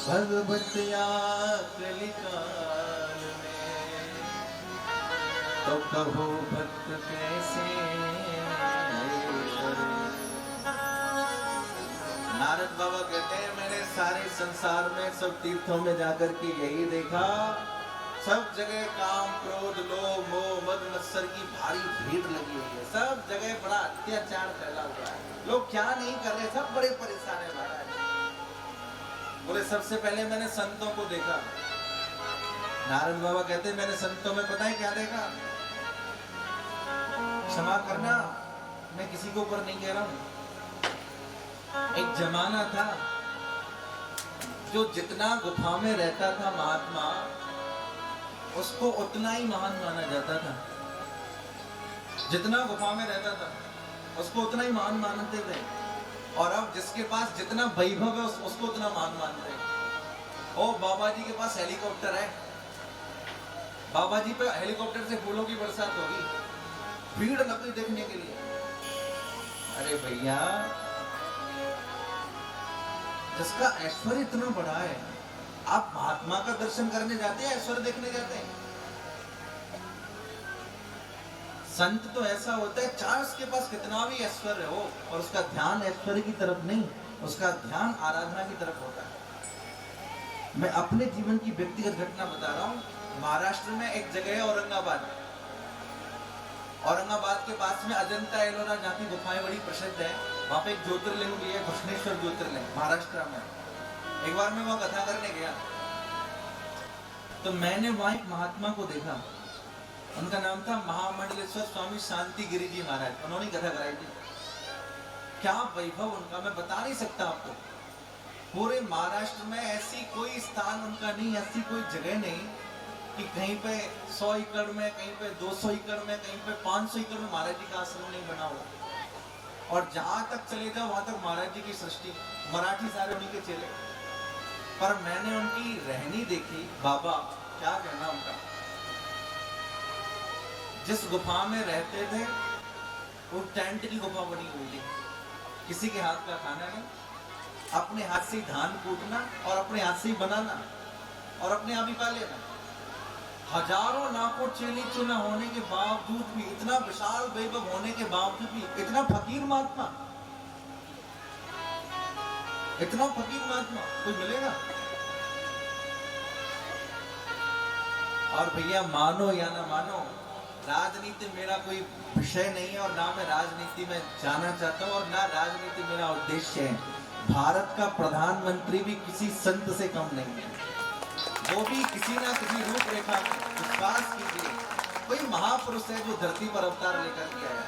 भगवत कलिकाल में, तो कहो भक्त कैसे करे। नारद बाबा कहते हैं, मैंने सारे संसार में सब तीर्थों में जाकर के यही देखा, सब जगह काम क्रोध लोभ मोह मद मत्सर की भारी भीड़ लगी हुई है। सब जगह बड़ा अत्याचार फैला हुआ है, लोग क्या नहीं कर रहे, सब बड़े परेशान है महाराज। बोले सबसे पहले मैंने संतों को देखा। नारद बाबा कहते हैं, मैंने संतों में पता है क्या देखा, क्षमा करना मैं किसी के ऊपर नहीं कह रहा हूं, एक जमाना था जो जितना गुफा में रहता था महात्मा, उसको उतना ही महान माना जाता था। जितना गुफा में रहता था उसको उतना ही महान मानते थे, और अब जिसके पास जितना वैभव है उसको उतना महान मानते हैं। ओ बाबा जी के पास हेलीकॉप्टर है, बाबा जी पे हेलीकॉप्टर से फूलों की बरसात होगी, भीड़ लगी देखने के लिए। अरे भैया, जिसका ऐश्वर्य इतना बड़ा है, आप महात्मा का दर्शन करने जाते हैं, ऐश्वर्य देखने जाते हैं? संत तो ऐसा होता है, चाहे उसके पास कितना भी ऐश्वर्य हो और उसका ध्यान ऐश्वर्य की तरफ नहीं, उसका ध्यान आराधना की तरफ होता है। मैं अपने जीवन की व्यक्तिगत घटना बता रहा हूँ। महाराष्ट्र में एक जगह है औरंगाबाद। औरंगाबाद के पास में अजंता एलोरा जहाँ की गुफाएं बड़ी प्रसिद्ध है, वहां पे एक ज्योतिर्लिंग भी है, घृष्णेश्वर ज्योतिर्लिंग, महाराष्ट्र में। एक बार मैं वहां कथा करने गया तो मैंने वहां एक महात्मा को देखा। उनका नाम था महामंडलेश्वर स्वामी शांति गिरी जी महाराज। उन्होंने कथा कराई थी। क्या वैभव उनका मैं बता नहीं सकता आपको। पूरे महाराष्ट्र में ऐसी कोई स्थान उनका नहीं, ऐसी कोई जगह नहीं कि कहीं पे 100 एकड़ में, कहीं पे 200 एकड़ में, कहीं पे 500 एकड़ में महाराज जी का आश्रम नहीं बना हुआ। और जहां तक चले जाओ वहां तक महाराज जी की सृष्टि, मराठी सारे उन्हीं के चले। पर मैंने उनकी रहनी देखी, बाबा क्या कहना उनका। जिस गुफा में रहते थे वो टेंट की गुफा बनी हुई थी, किसी के हाथ का खाना नहीं, अपने हाथ से धान कूटना और अपने हाथ से बनाना और अपने आप ही पा लेना। हजारों लाखों चेली चुना होने के बावजूद भी, इतना विशाल वैभव होने के बावजूद भी, इतना फकीर महात्मा, इतना फकीर महात्मा कोई मिलेगा? और भैया मानो या ना मानो, राजनीति मेरा कोई विषय नहीं है और ना मैं राजनीति में जाना चाहता हूँ और ना राजनीति मेरा उद्देश्य है। भारत का प्रधानमंत्री भी किसी संत से कम नहीं है। वो भी किसी ना किसी रूपरेखा में, विश्वास कीजिए, कोई महापुरुष है जो धरती पर अवतार लेकर के आया।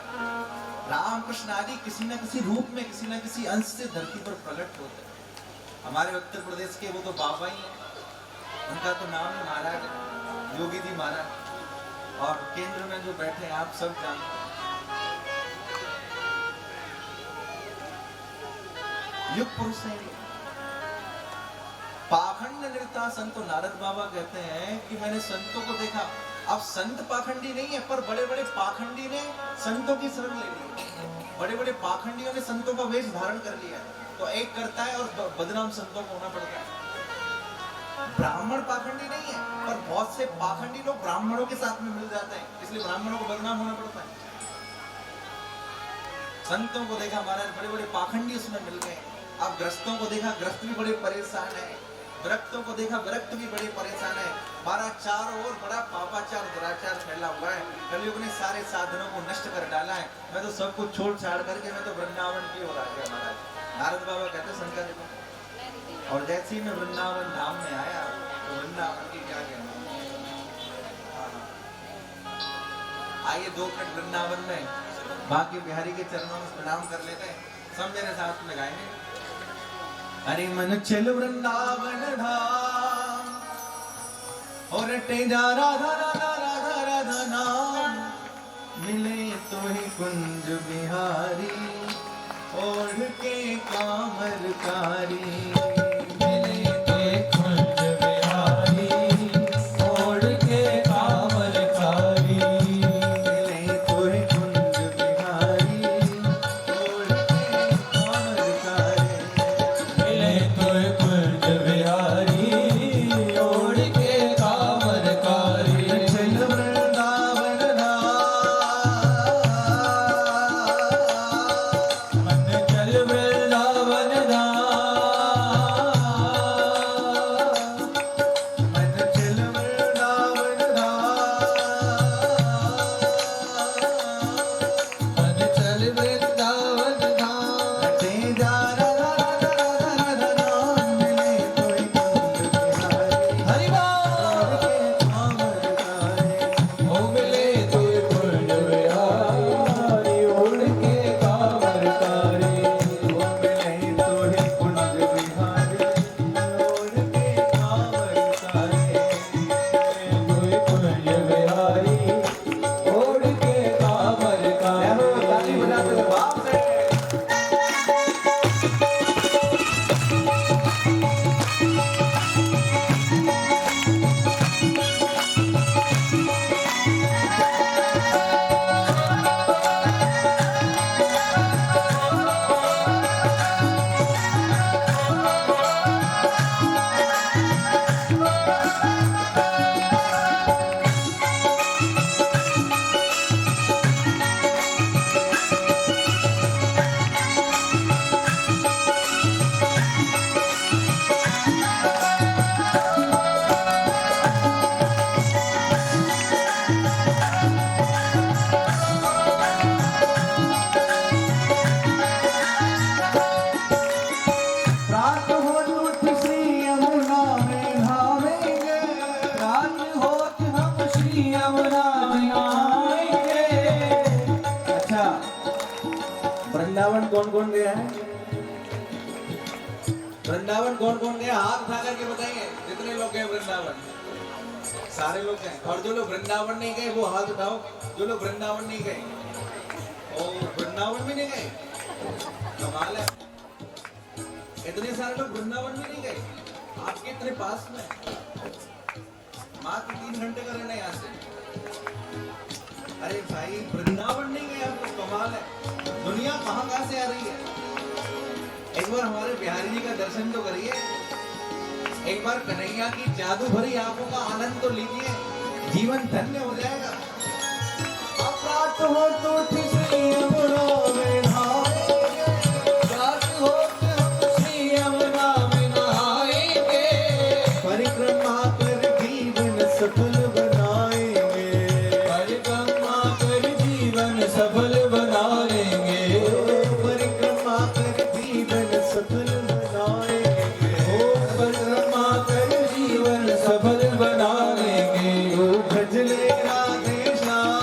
रामकृष्ण आदि किसी ना किसी रूप में, किसी ना किसी अंश से धरती पर प्रकट होते हैं। हमारे उत्तर प्रदेश के वो तो बाबा ही हैं, उनका तो नाम ही महाराज है, योगी जी महाराज। और केंद्र में जो बैठे हैं आप सब जानते हैं, युग पुरुष है। पाखंड निरता संतो नारद बाबा कहते हैं कि मैंने संतों को देखा, अब संत पाखंडी नहीं है, पर बड़े बड़े पाखंडी ने संतों की शरण ले ली। बड़े बड़े पाखंडियों ने संतों का वेश धारण कर लिया, तो एक करता है और बदनाम संतों को होना पड़ता है। ब्राह्मण पाखंडी नहीं है, पर बहुत से पाखंडी लोग ब्राह्मणों के साथ में मिल जाते हैं, इसलिए ब्राह्मणों को बदनाम होना पड़ता है। संतों को देखा महाराज बड़े बड़े पाखंडी उसमें मिल गए। अब ग्रस्तों को देखा, ग्रस्त भी बड़े परेशान है। विरक्तों को देखा, विरक्त भी बड़े परेशान है। हमारा चारों ओर बड़ा पापाचार दुराचार फैला हुआ है। कलयुग ने सारे साधनों को नष्ट कर डाला है। मैं तो सब कुछ छोड़ छाड़ करके मैं तो वृंदावन की ओर आ गया महाराज। नारद बाबा कहते शंकर जी को, और जैसे ही मैं वृंदावन धाम में आया तो वृंदावन की क्या कहना। आइए 2 मिनट वृंदावन में बाकी बिहारी के चरणों में प्रणाम कर लेते हैं। सब मेरे साथ में गाएंगे। अरे मन चल वृंदावन धाम और तेरा राधा राधा राधा राधा नाम, मिले तो ही कुंज बिहारी ओढ़ के कामरकारी। मिले तो ही कुंज बिहारी ओढ़ के कामरकारी। मिले तो ही कुंज बिहारी ओढ़ के कामरकारी। मिले तो ही कुंज बिहारी ओढ़ के कामरकारी। चल वृंदावन धाम, मन चल वृंदावन धाम, मन चल वृंदावन धाम, मन चल वृंदावन धाम। तेरा राधा राधा राधा राधा नाम, मिले तो ही कुंज बिहारी हरि बोल के कामरकारी। ओ मिले तो ही कुंज बिहारी ओढ़ के कामरकारी। ओ मिले तो ही कुंज बिहारी ओढ़ के कामरकारी। मिले तो ही कुंज बिहारी ओढ़ के कामरकारी। ताली बजाते हुए बाप से। रात हो उठ श्री यमुना में नहावेंगे, रात हो हम श्री यमुना में नहाएंगे। अच्छा, वृंदावन कौन कौन गया है? वृंदावन कौन कौन गया? हाथ उठा करके बताइए जितने लोग गए वृंदावन। सारे लोग गए। और जो लोग वृंदावन नहीं गए वो हाथ उठाओ। जो लोग वृंदावन नहीं गए, ओ वृंदावन भी नहीं गए, कमाल है। इतने सारे लोग वृंदावन भी नहीं गए, आपके इतने पास में। मात्र 3 घंटे का रहना यहाँ से। अरे भाई वृंदावन नहीं गए आप, तो कमाल है। दुनिया कहाँ कहाँ से आ रही है। एक बार हमारे बिहारी जी का दर्शन तो करिए, एक बार कन्हैया की जादू भरी आंखों का आनंद तो लीजिए, जीवन धन्य हो जाएगा। अपराध हो तो उठ श्री यमुना में नहाएंगे, रात हो तो हम श्री यमुना में नहाएंगे। परिक्रमा कर जीवन सफल बनाएंगे, परिक्रमा कर जीवन सफल बनाएंगे। परिक्रमा कर जीवन सफल बनाएंगे। ओ परिक्रमा कर जीवन सफल बनाएंगे। ओ भजले राधे श्याम,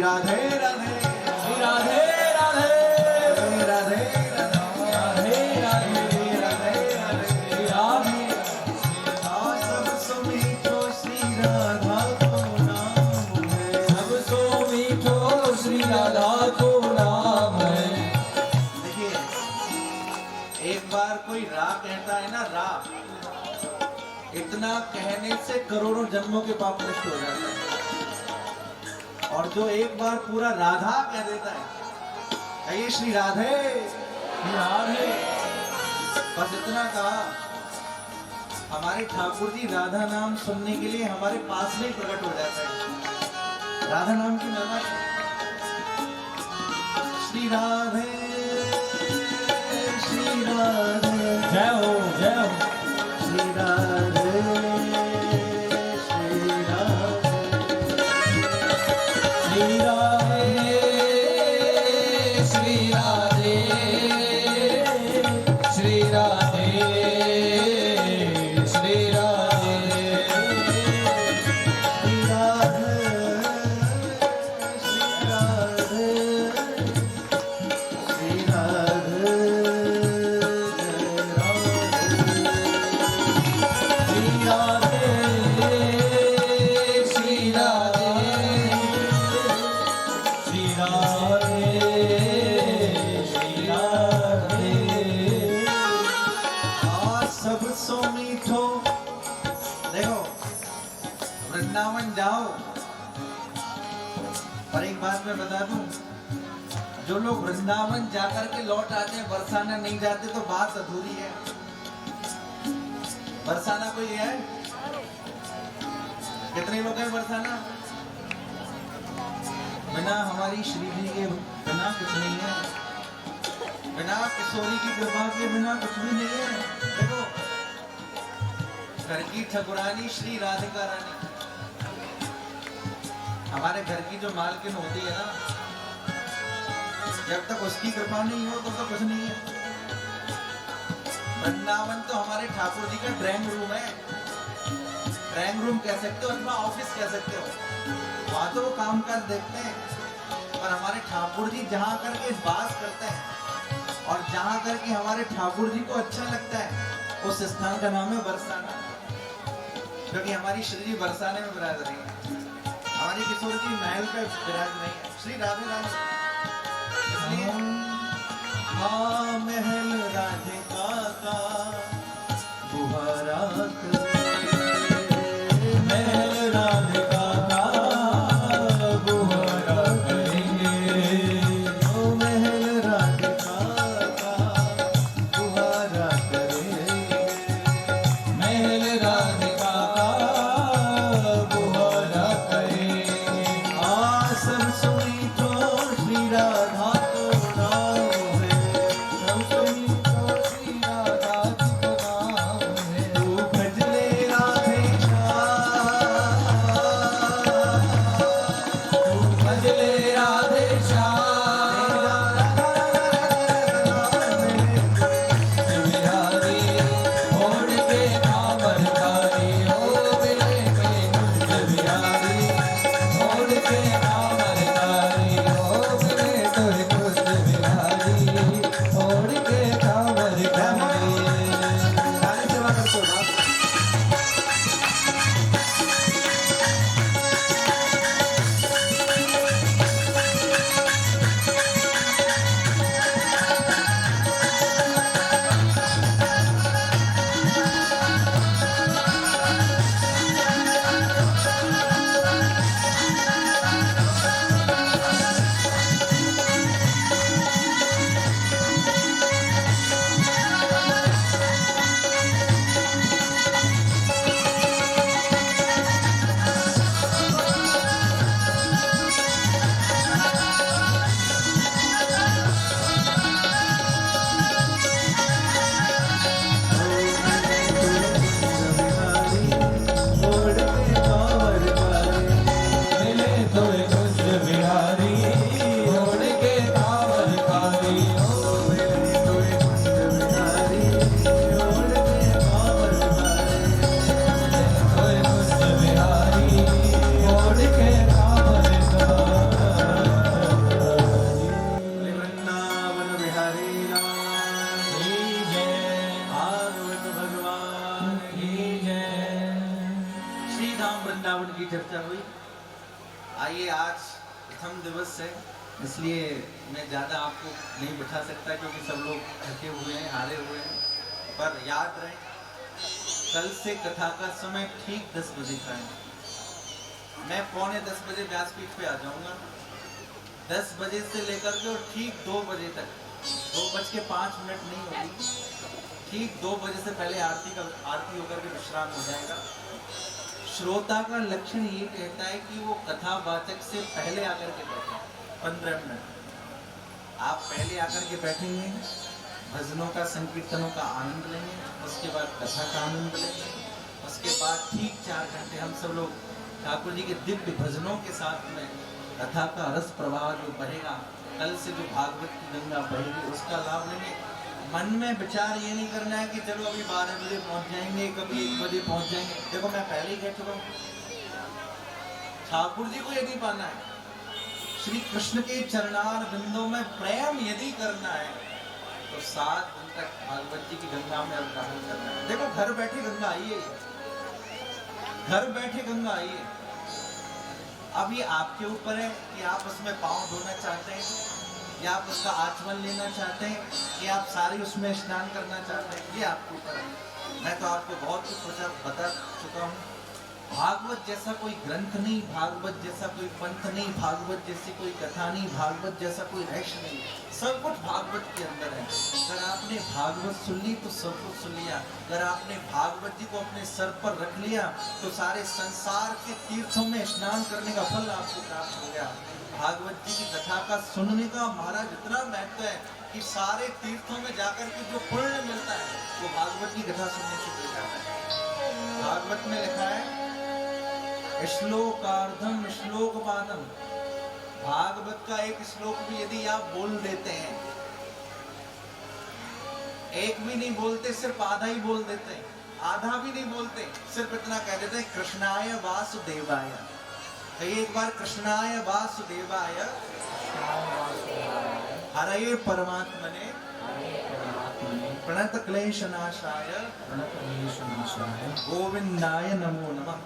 राधे राधे, श्री राधे राधे, राधे राधे, राधे राधे, राधे राधे, श्री राधे। सब सुमीठो श्री राधा को नाम है, सब सो मीठो श्री राधा को नाम है। देखिए एक बार कोई रा कहता है ना, रा, इतना कहने से करोड़ों जन्मों के पाप नष्ट हो जाते हैं। और जो एक बार पूरा राधा कह देता है, कहिए श्री राधे, श्री राधे। बस इतना कहा, हमारे ठाकुर जी राधा नाम सुनने के लिए हमारे पास में ही प्रकट हो जाता है। राधा नाम की महिमा है। श्री राधे, श्री राधे, जय हो जय हो। श्री राधे, श्री राधे, श्री राधे, श्री राधे, श्री राधे, श्री राधे, श्री राधे, श्री राधे, श्री राधे, श्री राधे, श्री राधे। सब सो मीठो। देखो वृंदावन जाओ, पर एक बात मैं बता दूं, जो लोग वृंदावन जाकर के लौट आते हैं, बरसाना नहीं जाते, तो बात अधूरी है। बरसाना कोई है? कितने लोग हैं बरसाना? बिना हमारी श्री जी के बिना कुछ नहीं है, बिना किशोरी की कृपा के बिना कुछ भी नहीं है। देखो घर की ठकुरानी श्री राधिका रानी, हमारे घर की जो मालकिन होती है ना, जब तक उसकी कृपा नहीं हो तो कुछ नहीं है। वृंदावन तो हमारे ठाकुर जी का ड्राइंग रूम है, ड्राइंग रूम कह सकते हो अथवा ऑफिस कह सकते हो। वहां तो वो काम काज देखते हैं, पर हमारे ठाकुर जी जहाँ करके बात करते हैं और जहाँ करके हमारे ठाकुर जी को अच्छा लगता है, उस स्थान का नाम है बरसाना, क्योंकि हमारी श्री जी बरसाने में विराज रही है। हमारी किशोर जी महल पे विराज नहीं है। श्री राधे राधे, इसलिए हाँ महल राधिका का बुहारा महल राधिका का बुहारा करेंगे, ओ महल राधिका का बुहारा करेंगे, महल राधिका का बुहारा करेंगे। सब सुनी तो श्री राधा को नाम है, सब सुनी तो श्री राधा जी का नाम है। तू भजले राधे श्याम, तू भजले राधे श्याम, बिहारी छोड़ के कांवर धारी, ओ मेरे कुंज बिहारी छोड़ के कांवर धारी, ओ मेरे कुंज बिहारी छोड़ के कांवर धारी। सारी सेवा करते हो ना? प्रथम दिवस है, इसलिए मैं ज़्यादा आपको नहीं बिठा सकता क्योंकि सब लोग थके हुए हैं, हारे हुए हैं। पर याद रहे, कल से कथा का समय ठीक 10 बजे का है। मैं 9:45 बजे व्यासपीठ पे आ जाऊंगा। 10 बजे से लेकर के और ठीक 2 बजे तक, 2:05 नहीं होगी, ठीक 2 बजे से पहले आरती होकर के विश्राम हो जाएगा। श्रोता का लक्षण ये कहता है कि वो कथावाचक से पहले आकर के बैठे 15 मिनट। आप पहले आकर के बैठेंगे, भजनों का संकीर्तनों का आनंद लेंगे, उसके बाद कथा का आनंद लेंगे, उसके बाद ठीक 4 घंटे हम सब लोग ठाकुर जी के दिव्य भजनों के साथ में कथा का रस प्रवाह जो बहेगा, कल से जो भागवत की गंगा बहेगी, उसका लाभ लेंगे। मन में विचार ये नहीं करना है कि चलो अभी 12 बजे पहुंच जाएंगे, कभी 1 बजे पहुंच जाएंगे। देखो मैं पहले ही कह चुका हूँ, ठाकुर जी को यदि पाना है, श्री कृष्ण के चरणार बिंदों में प्रेम यदि करना है, तो 7 दिन तक भागवत जी की गंगा में अवगाहन करना है। देखो घर बैठे गंगा आई है, घर बैठे गंगा आई है। अब ये आपके ऊपर है कि आप उसमें पांव धोना चाहते हैं, या आप उसका आचमन लेना चाहते हैं, कि आप सारी उसमें स्नान करना चाहते हैं, ये आपके ऊपर है। मैं तो आपको बहुत कुछ बता चुका हूँ। भागवत जैसा कोई ग्रंथ नहीं, भागवत जैसा कोई पंथ नहीं, भागवत जैसी कोई कथा नहीं, भागवत जैसा कोई रहस्य नहीं, सब कुछ भागवत के अंदर है। अगर आपने भागवत सुन ली तो सब कुछ सुन लिया। अगर आपने भागवत जी को अपने सर पर रख लिया तो सारे संसार के तीर्थों में स्नान करने का फल आपको प्राप्त हो गया। भागवत जी की कथा का सुनने का महाराज इतना महत्व है कि सारे तीर्थों में जाकर के जो पुण्य मिलता है वो भागवत की कथा सुनने से मिल जाता है। भागवत में लिखा है श्लोकार्धम श्लोकपादम, भागवत का एक श्लोक भी यदि आप बोल देते हैं, एक भी नहीं बोलते, सिर्फ आधा ही बोल देते हैं, आधा भी नहीं बोलते, सिर्फ इतना कह देते हैं कृष्णाय वासुदेवाय। कहिए एक बार, कृष्णाय वासुदेवाय हरये परमात्मने प्रणत क्लेशनाशाय गोविंदाय नमो नमः।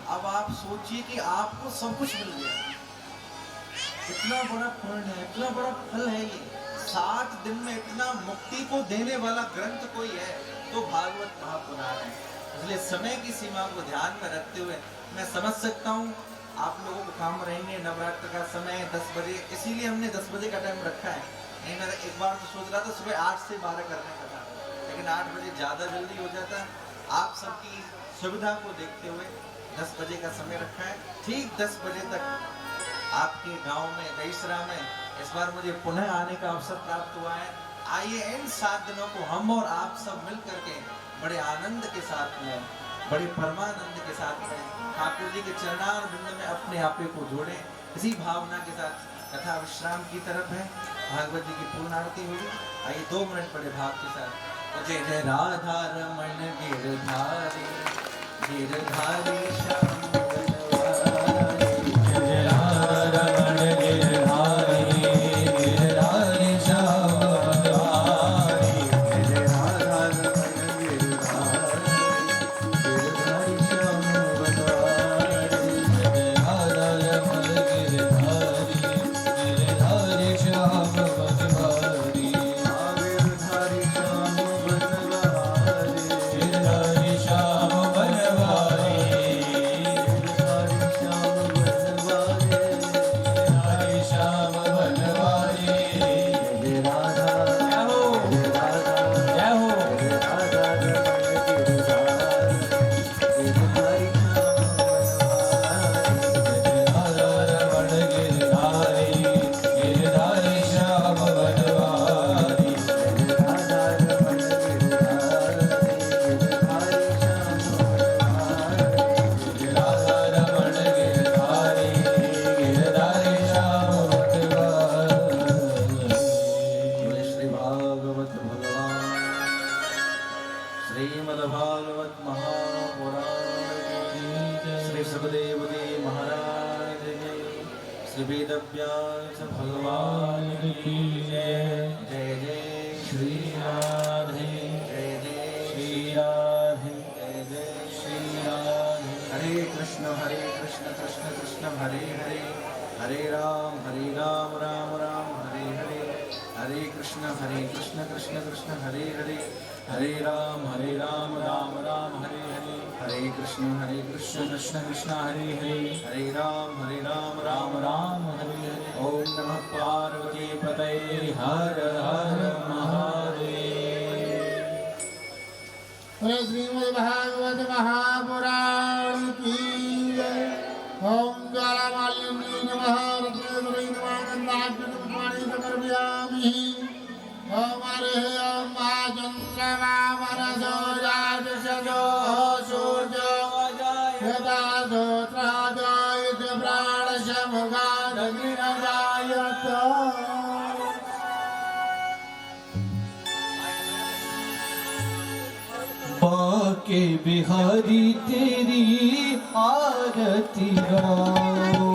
अब आप सोचिए कि आपको सब कुछ मिल गया, इतना बड़ा पुण्य है, इतना बड़ा फल है ये। 60 दिन में इतना मुक्ति को देने वाला ग्रंथ कोई है तो भागवत महापुराण है। इसलिए समय की सीमा को ध्यान में रखते हुए मैं समझ सकता हूँ आप लोगों को काम रहेंगे, नवरात्र का समय 10 बजे, इसीलिए हमने 10 बजे का टाइम रखा है। नहीं मैं एक बार तो सोच रहा था सुबह 8 से 12 करने का था, लेकिन 8 बजे ज़्यादा जल्दी हो जाता। आप सबकी सुविधा को देखते हुए 10 बजे का समय रखा है। ठीक 10 बजे तक आपके गांव में, दहीसरा में इस बार मुझे पुनः आने का अवसर प्राप्त हुआ है। आइए इन 7 दिनों को हम और आप सब मिल करके बड़े आनंद के साथ में, बड़े परमानंद के साथ में ठाकुर जी के चरणार बिंद में अपने आपे को जोड़ें। इसी भावना के साथ कथा विश्राम की तरफ है, भागवत जी की पूर्ण आरती होगी। आइए 2 मिनट बड़े भाव के साथ। जय जय राधा रमण गिरधारी, गिरधारी श्याम बनवारी, जय राधा रमण गिरधारी, गिरधारी श्याम बनवारी, जय राधा रमण गिरधारी, गिरधारी श्याम बनवारी, जय राधा रमण गिरधारी, गिरधारी श्याम बनवारी, गिरधारी श्याम बनवारी, गिरधारी श्याम बनवारी, गिरधारी श्याम बनवारी, गिरधारी श्याम बनवारी, जय राधा, जय हो, जय राधा, जय हो, जय राधा रमण गिरधारी, गिरधारी श्याम बनवारी, जय राधा रमण गिरधारी, गिरधारी श्याम बनवारी, जय राधा रमण गिरधारी, गिरधारी श्याम बनवारी। बोले श्री भागवत भगवान, श्रीमद्भागवत महापुराण की जय, श्री सुखदेव जी महाराज की, श्री वेदव्यास भगवान की जय। जय जय श्री राधे, जय जय श्री राधे, जय जय श्री राधे। हरे कृष्ण कृष्ण कृष्ण कृष्ण हरे हरे हरे राम राम राम हरे हरे हरे कृष्ण कृष्ण कृष्ण हरे हरे हरे राम राम राम हरे हरे हरे कृष्ण कृष्ण कृष्ण हरे हरे हरे राम राम राम हरे हरे ओम नमः पार्वती पतये हर हर महादेव। बोलो श्रीमद् भागवत महापुराण की जय। ओम ज्वालामालिनी नमः रत्नेश्वरी नमः गन्धाभ्युदपाणि समर्पयामि। ओम हरे ओम चंद्रमा मनसो जातशो सूर्यो यदा धोत्रादायित प्राणशमुखादग्निरजायत। बाके बिहारी तेरी आरती गाओ,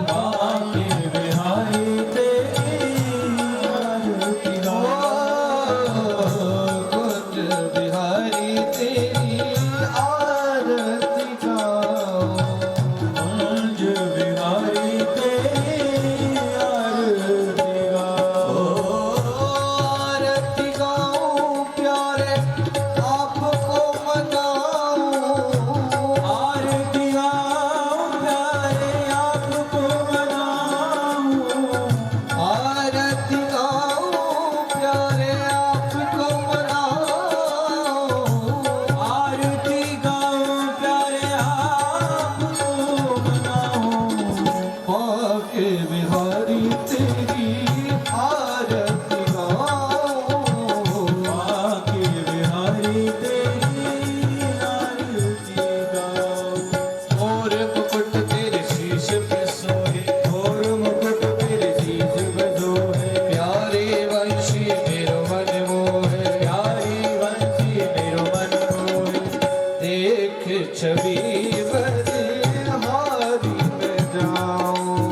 बाके बिहारी तेरी आरती गाओ, कुंज बिहारी तेरी आरती गाओ, कुंज बिहारी तेरी आरती गाओ, आरती गाओ प्यारे आपको मनाऊं, आरती गाओ प्यारे आपको मनाऊं, आरती गाओ प्यारे आपको मनाऊं, आरती गाओ प्यारे आपको मनाऊं, बाके बिहारी तेरी आरती गाओ, बाके बिहारी तेरी आरती गाओ, और मुकुट तेरे शीश पे सोहे, और मुकुट तेरे शीश पे सोहे, प्यारे वंशी मेरो मन मोहे, प्यारे वंशी मेरो मन मोहे, देख छवि बदे हारी में जाऊं,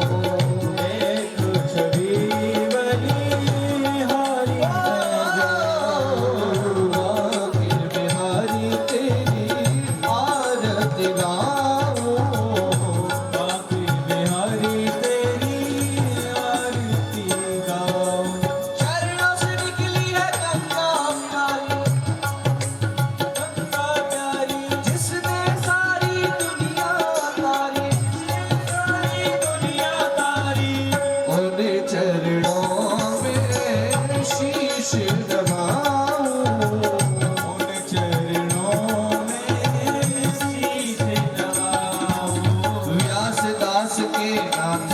देख छवि बदे हारी में जाऊं, बाके बिहारी तेरी आरती गाऊं, बाके बिहारी तेरी आरती गाऊं। चरणों से निकली है गंगा प्यारी, गंगा प्यारी जिसने सारी दुनिया तारी, सारी दुनिया तारी, उन चरणों में शीश नवाऊं, उन चरणों में शीश नवाऊं, व्यास दास के नाथ